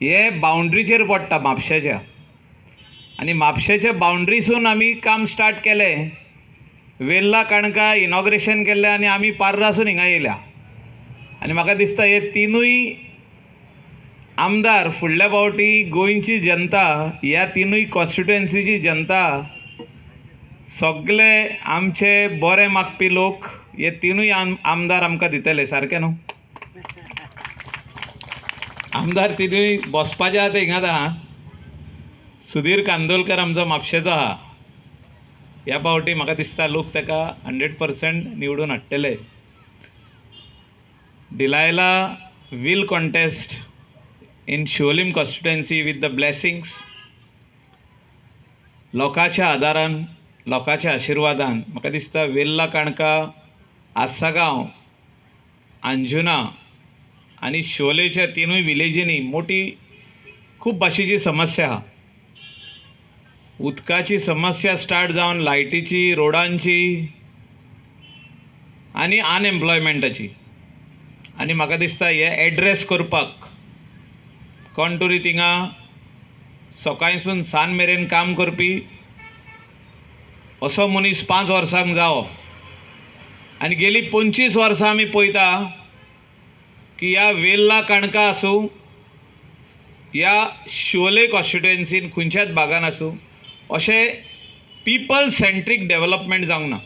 हे बाउंड्रीचेर पडटा म्हापशेच्या, आनी म्हापशेच्या बाउंड्रीसून आमी काम स्टार्ट केलें. वेल्ला काणका इनॉग्रेशन केल्लें आनी आमी पार्रासून हिंगा येयल्या. आनी म्हाका दिसता हे तिनूय आमदार फुडल्या फावटी गोंयची जनता, ह्या तिनूय कॉन्स्टिट्युएन्सीची जनता, सगळे आमचे बरे मागपी लोक हे तिनूय आमदार आमकां दितले. सारकें न्हू? आमदार तिनूय बसपाचे आहा ते हिंगाच आहा. सुधीर कांदोलकर आमचो म्हापशेचो आहा. ह्या फावटी म्हाका दिसता लोक ताका 100% निवडून हाडटले. Delilah will contest in Siolim constituency with the blessings. लोकांच्या आदारान, लोकांच्या आशिर्वादान म्हाका दिसता वेल्ला काणका, आसागांव, अंजुना आनी शिवोलेच्या तिनूय विलेजींनी मोठी खूब भाशेची समस्या आहा. उदकाची समस्या स्टार्ट जावन लायटीची, रोडांची आनी अनएम्प्लॉयमेंटाची. आनी म्हाका दिसता हे एड्रेस करपाक कोण तरी थिंगा सकाळींसून सांज मेरेन काम करपी असो मनीस 5 वर्सांक जावो. आनी गेली 25 वर्सां आमी पळयता की ह्या वेल्ला काणका आसूं, ह्या शिवोले कॉन्स्टिट्युएन्सीन खंयच्याच भागान आसूं, अशें पीपल सेंट्रीक डेव्हलपमेंट जावंक ना.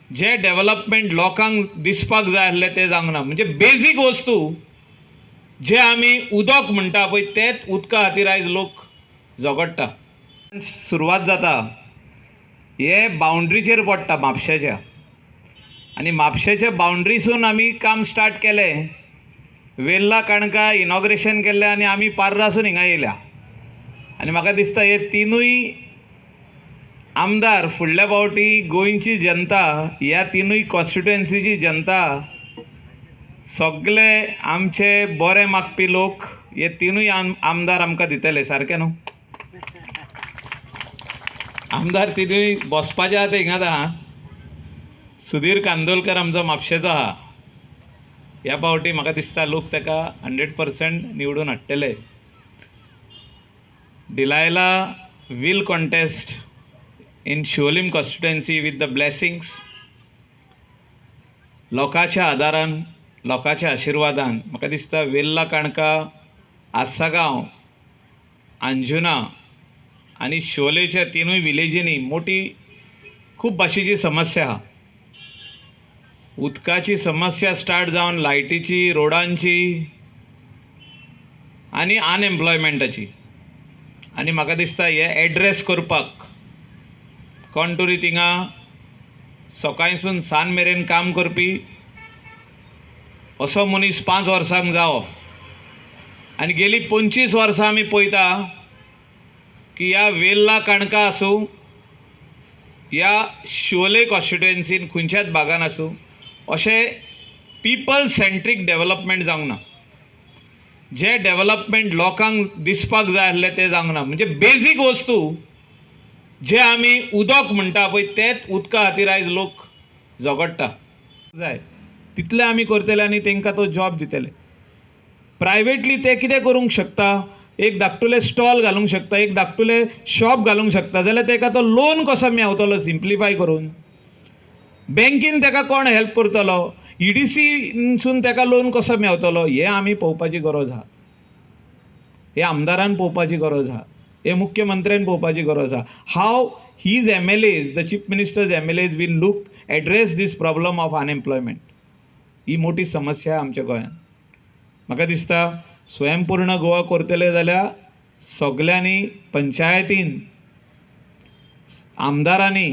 जे डेव्हलपमेंट लोकांक दिसपाक जाय आसलें तें जावंक ना. म्हणजे बेजीक वस्तू जे आमी उदक म्हणटा पळय तेच उदका खातीर आयज लोक झगडटा. सुरवात जाता हे बाउंड्रीचेर पडटा म्हापशेच्या, आनी म्हापशेच्या बाउंड्रीसून आमी काम स्टार्ट केलें. वेल्ला काणका इनॉग्रेशन केल्लें आनी आमी पार्रासून हिंगा येयल्या. आनी म्हाका दिसता हे तिनूय आमदार फुडल्या फावटी गोंयची जनता, ह्या तिनूय कॉन्स्टिट्युएन्सीची जनता, सगळे आमचे बरे मागपी लोक हे तिनूय आमदार आमकां दितले. सारकें न्हू? आमदार तिनूय बसपाचे आहा ते हिंगाच आहा. सुधीर कांदोलकर आमचो म्हापशेचो आहा. ह्या फावटी म्हाका दिसता लोक ताका 100% निवडून हाडटले. Delilah will contest in Siolim constituency with the blessings. लोकांच्या आदारान, लोकांच्या आशिर्वादान म्हाका दिसता वेल्ला काणका, आसागांव, अंजुना आनी शिवोलेच्या तिनूय विलेजींनी मोठी खूब भाशेची समस्या आहा. उदकाची समस्या स्टार्ट जावन लायटीची, रोडांची आनी अनएम्प्लॉयमेंटाची. आनी म्हाका दिसता हे एड्रेस करपाक कोण तरी थिंगा सकाळींसून सांज मेरेन काम करपी असो मनीस 5 वर्सांक जावो. आनी गेली 25 वर्सां आमी पळयता की ह्या वेल्ला काणका आसूं, ह्या शिवोले कॉन्स्टिट्युएन्सीन खंयच्याच भागान आसूं, अशें पीपल सेंट्रीक डेव्हलपमेंट जावंक ना. जे डेव्हलपमेंट लोकांक दिसपाक जाय आसलें तें जावंक ना. म्हणजे बेजीक वस्तू जे आमी उदक म्हणटा पळय तेच उदका खातीर आयज लोक झगडटा. जाय तितलें आमी करतले आनी तांकां तो जॉब दितले. प्रायवेटली ते कितें करूंक शकता? एक धाकटुलें स्टॉल घालूंक शकता, एक धाकटुलें शॉप घालूंक शकता. जाल्यार ताका तो लोन कसो मेळटलो सिम्प्लिफाय करून? बँकीन ताका कोण हेल्प करतलो? EDCसून ताका लोन कसो मेळटलो? हें आमी पळोवपाची गरज आहा. हे आमदारान पळोवपाची गरज आहा. हे मुख्यमंत्र्यान पळोवपाची गरज आहा. How his MLAs, the chief minister's MLAs will look address this problem of unemployment. ही मोठी समस्या आहे आमच्या गोंयांत. म्हाका दिसता स्वयंपूर्ण गोवा करतले जाल्यार सगळ्यांनी पंचायतीन, आमदारांनी,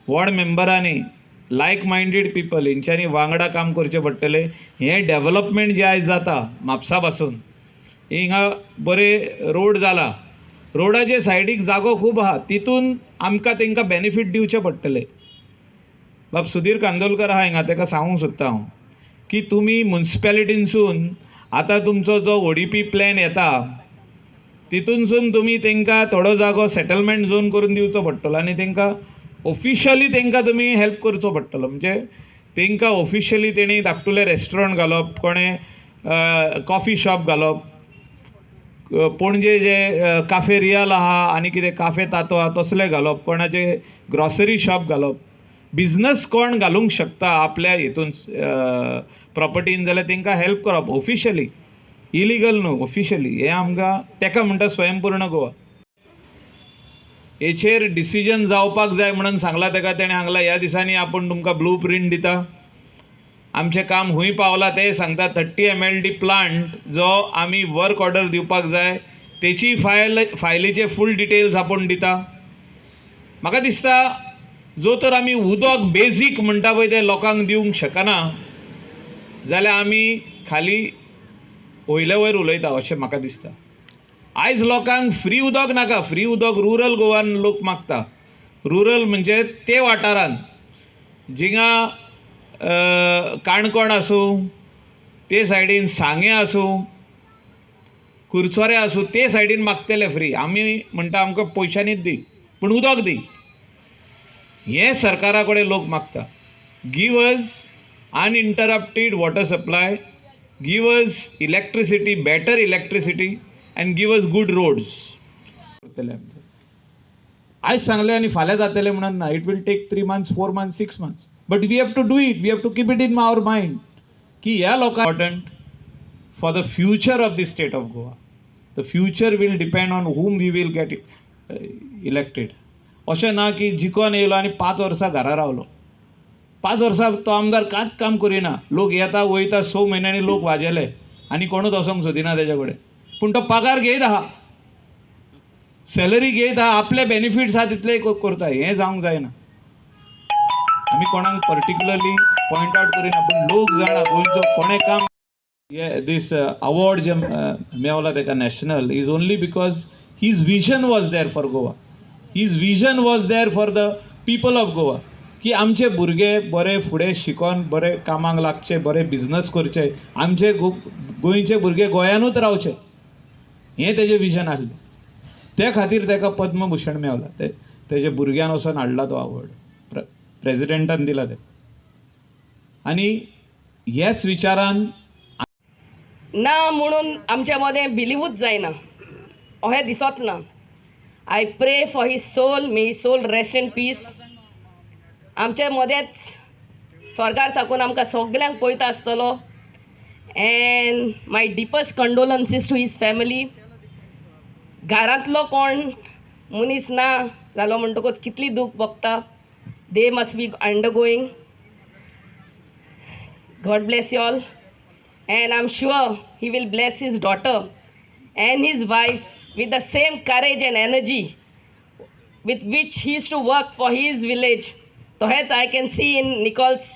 वॉर्ड मेंबरांनी, लायक मायंडेड पीपल हेंच्यांनी वांगडा काम करचें पडटलें. हें डेव्हलपमेंट जें आयज जाता म्हापसा पासून, हिंगा बरे रोड जाला, रोडाचे सायडीक जागो खूब आहा, तितून आमकां तांकां बेनिफीट दिवचें पडटलें. बाब सुधीर कांदोलकर आहा हिंगा, ताका सांगूंक सोदता हांव की तुमी म्युन्सिपॅलिटीनसून आतां तुमचो जो ODP प्लॅन येता तितूनसून तुमी तांकां थोडो जागो सेटलमेंट झोन करून दिवचो पडटलो आनी तांकां ऑफिशियली तांकां तुमी हेल्प करचो पडटलो. म्हणजे तांकां ऑफिशियली तेणी धाकटुलें रेस्टॉरंट घालप, कोणें कॉफी शॉप घालप, पणजे जे काफे रियल आहा आनी कितें काफे तातो आहा तसले घालप, कोणाचे ग्रॉसरी शॉप घालप, बिझनस कोण घालूंक शकता आपल्या हितून प्रॉपर्टीन जाल्यार तांकां हेल्प करप ऑफिशियली, इलिगल न्हू ऑफिशियली. हें आमकां ताका म्हणटा स्वयंपूर्ण गोवा. हेचेर डिसिजन जावपाक जाय म्हणून सांगला ताका. तेणें सांगला ह्या दिसांनी आपूण तुमकां ब्लू प्रिंट दिता. आमचें काम खूंय पावलां तें सांगता. 30 MLD प्लांट जो आमी वर्क ऑर्डर दिवपाक जाय तेची फायलीचे फूल डिटेल्स आपूण दिता. म्हाका दिसता जो तर आमी उदक बेजीक म्हणटा पळय तें लोकांक दिवंक शकना जाल्यार आमी खाली वयल्या वयर उलयता अशें म्हाका दिसता. आयज लोकांक फ्री उदक नाका. फ्री उदक रुरल गोवान लोक मागता. रुरल म्हणजे ते वाठारांत जिंगा काणकोण आसूं, ते सायडीन सांगे आसूं, कुरचोरे आसूं, ते सायडीन मागतले फ्री. आमी म्हणटा आमकां पयशांनीच दी पूण उदक दी. हे सरकारा कडेन लोक मागता. Give us uninterrupted water supply, give us electricity, better electricity and give us good roads. आयज सांगलें आनी फाल्यां जातलें म्हणून ना. It will take 3 months, 4 months, 6 months. But we have to do it. We have to keep it in our mind की ह्या लोकांक important for the future of the state of Goa. The future will depend on whom we will get elected. अशें ना की जिखोन येयलो आनी 5 वर्सां घरा रावलो. 5 वर्सां तो आमदार कांयच काम करिना. लोक येता वयता, 6 म्हयन्यांनी लोक वाजेले आनी कोणूच वचोंक सोदिना तेजे कडेन. पूण तो पगार घेयत आहा, सॅलरी घेयत आहा, आपले बेनिफिट्स आहा तितले करता. हें जावंक जायना. आमी कोणाक पर्टिक्युलरली पॉयंट आवट करिना पूण लोक जाणा गोंयचो कोणें काम दीस अवॉर्ड जे मेवला ताका national is only because his vision was there for Goa. His vision was there for the people of Goa की आमचे भुरगे बरे फुडें शिकोन बरे कामाक लागचे, बरे बिझनस करचे, आमचे गोंयचे भुरगे गोंयानूच रावचे. हें तेजें विजन आसलें. ते खातीर ताका पद्मभूषण मेवला. तेजे भुरग्यान वचोन हाडला तो अवॉर्ड. प्रेजिडेंटान दिला ते. आनी ह्याच विचारान ना म्हणून आमच्या मदें बिलिवूच जायना अहें दिसत ना. I pray for his soul, may he soul rest in peace. आमचे मदेंच स्वर्गार साकून आमकां सगल्यांक पळयता आसतलो. And my deepest condolences to his family. घरांतलो कोण मनीस ना जालो म्हणटकूच कितली दूख भोगता. They must be undergoing. God bless you all, and I'm sure he will bless his daughter and his wife with the same courage and energy with which he used to work for his village. So heच I can see in Nicole's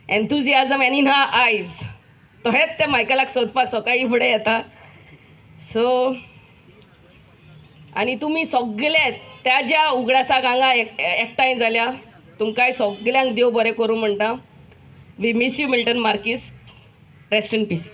enthusiasm and in her eyes. So हेच ते मायकलाक सोदपाक सकाळी फुडें येता. So आनी तुमी सगळे त्या ज्या उगडासाक हांगा एकठांय जाल्या तुमकांय सगल्यांक देव बरें करूं म्हणटा. We miss you, Milton Marquis. Rest in peace.